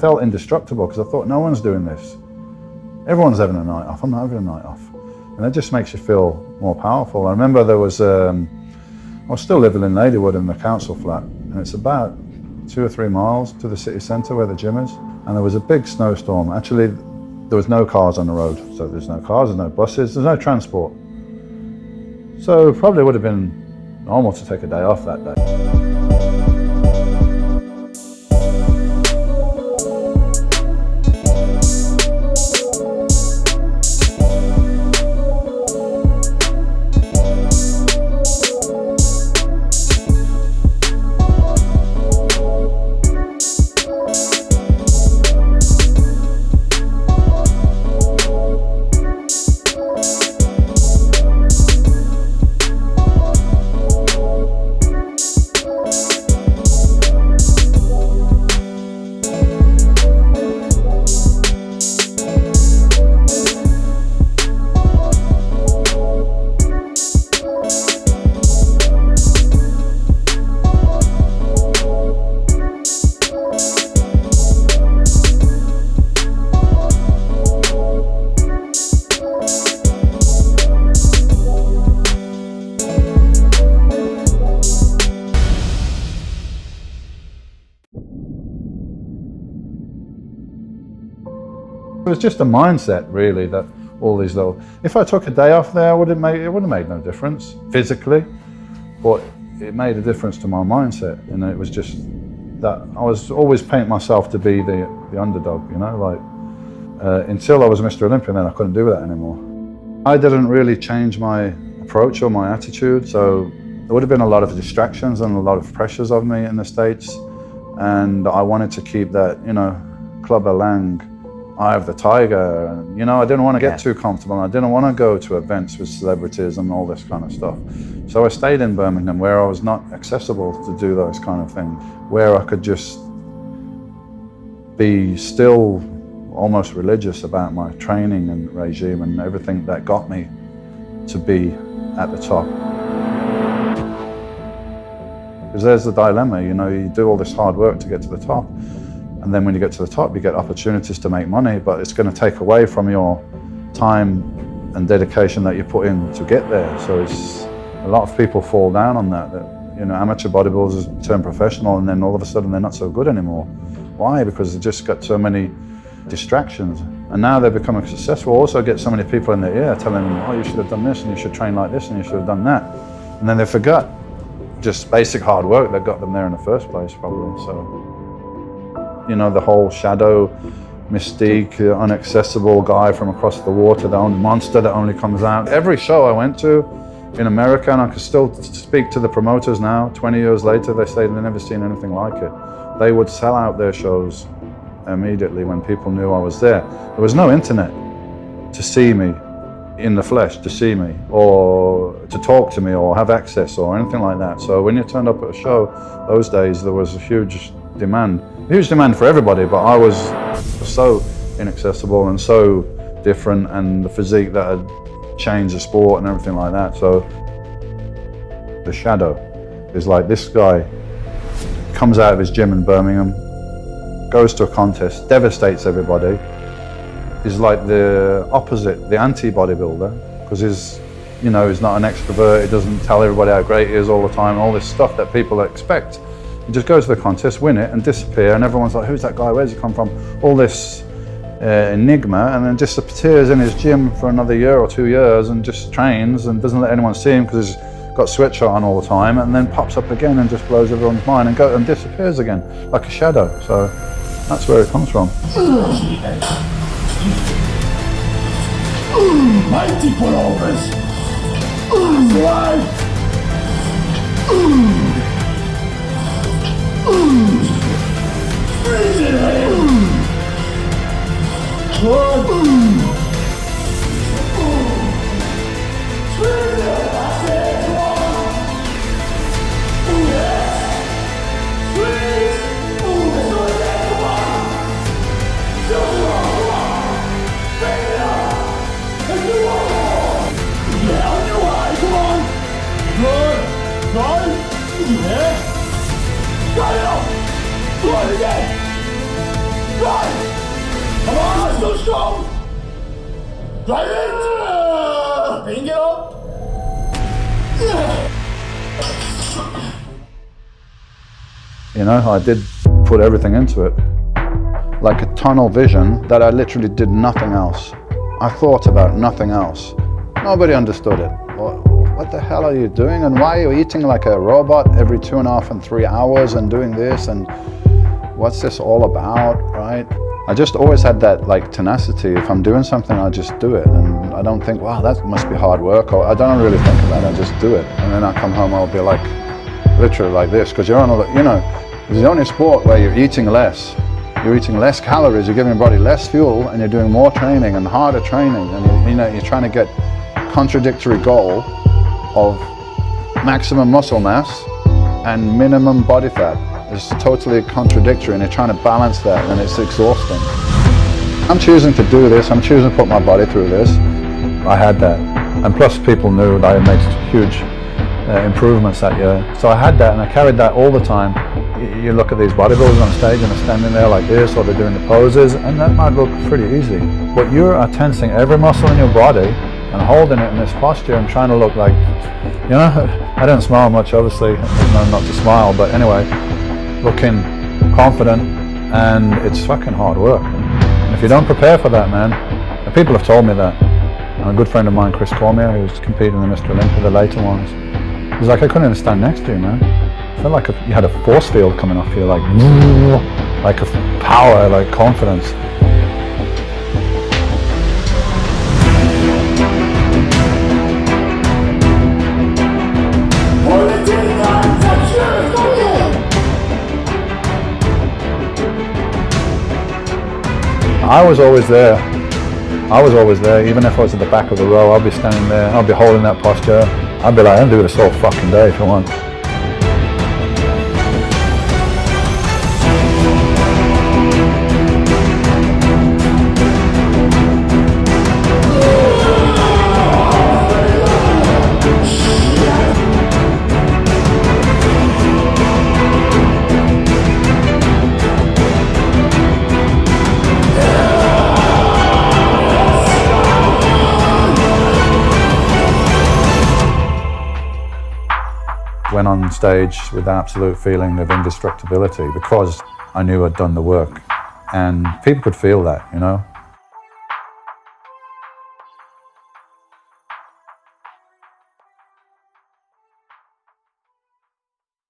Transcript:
felt indestructible because I thought, no one's doing this. Everyone's having a night off, I'm not having a night off. And it just makes you feel more powerful. I remember there was, I was still living in Ladywood in the council flat, and it's about 2 or 3 miles to the city centre where the gym is. And there was a big snowstorm. Actually, there was no cars on the road. So there's no cars, there's no buses, there's no transport. So it probably would have been normal to take a day off that day. It was just a mindset, really, that all these little... If I took a day off there, it wouldn't have made no difference physically, but it made a difference to my mindset. And it was just that I was always painting myself to be the underdog, you know, like until I was Mr. Olympia, then I couldn't do that anymore. I didn't really change my approach or my attitude, so there would have been a lot of distractions and a lot of pressures of me in the States, and I wanted to keep that, you know, Clubber Lang, Eye of the Tiger, and, you know, I didn't want to get too comfortable. I didn't want to go to events with celebrities and all this kind of stuff. So I stayed in Birmingham, where I was not accessible to do those kind of things, where I could just be still almost religious about my training and regime and everything that got me to be at the top. Because there's the dilemma, you know, you do all this hard work to get to the top, and then when you get to the top, you get opportunities to make money, but it's going to take away from your time and dedication that you put in to get there. So it's, a lot of people fall down on that, you know, amateur bodybuilders turn professional and then all of a sudden they're not so good anymore. Why? Because they just got so many distractions. And now they're becoming successful, also get so many people in their ear telling them, oh, you should have done this and you should train like this and you should have done that. And then they forgot just basic hard work that got them there in the first place, probably. So, you know, the whole shadow mystique, inaccessible guy from across the water, the only monster that only comes out. Every show I went to in America, and I can still speak to the promoters now, 20 years later, they say they've never seen anything like it. They would sell out their shows immediately when people knew I was there. There was no internet to see me in the flesh, to see me, or to talk to me, or have access, or anything like that. So when you turned up at a show, those days, there was a huge demand for everybody, but I was so inaccessible and so different, and the physique that had changed the sport and everything like that. So the shadow is like, this guy comes out of his gym in Birmingham, goes to a contest, devastates everybody, is like the opposite, the anti-bodybuilder, because he's, you know, he's not an extrovert, he doesn't tell everybody how great he is all the time, all this stuff that people expect. He just goes to the contest, win it, and disappear, and everyone's like, who's that guy, where's he come from? All this enigma, and then disappears in his gym for another year or 2 years and just trains and doesn't let anyone see him because he's got sweatshirt on all the time, and then pops up again and just blows everyone's mind and disappears again, like a shadow. So that's where it comes from. Mighty pullovers! Right! Freeze it in! Run! Come on, Snowstorm! Drive it! Bring it up! You know, I did put everything into it. Like a tunnel vision that I literally did nothing else. I thought about nothing else. Nobody understood it. What the hell are you doing, and why are you eating like a robot every 2.5 and 3 hours and doing this, and what's this all about, right? I just always had that like tenacity. If I'm doing something, I just do it, and I don't think, wow, that must be hard work, or I don't really think about it, I just do it. And then I come home, I'll be like, literally like this, because you're on a, you know, it's the only sport where you're eating less. You're eating less calories, you're giving your body less fuel, and you're doing more training and harder training, and you're trying to get contradictory goal of maximum muscle mass and minimum body fat. It's totally contradictory, and you're trying to balance that, and it's exhausting. I'm choosing to do this, I'm choosing to put my body through this. I had that, and plus people knew that I had made huge improvements that year. So I had that, and I carried that all the time. You look at these bodybuilders on stage and they're standing there like this, or they're doing the poses, and that might look pretty easy. But you are tensing every muscle in your body and holding it in this posture and trying to look like, you know, I don't smile much, obviously, there's no not to smile, but anyway, looking confident, and it's fucking hard work. And if you don't prepare for that, man, and people have told me that, and a good friend of mine, Chris Cormier, who's competing in Mr. Olympia, the later ones, he's like, I couldn't even stand next to you, man. I felt like you had a force field coming off you, like a power, like confidence. I was always there. I was always there. Even if I was at the back of the row, I'll be standing there, I'll be holding that posture. I'll be like, I'll do this all fucking day if you want. Went on stage with the absolute feeling of indestructibility because I knew I'd done the work, and people could feel that, you know.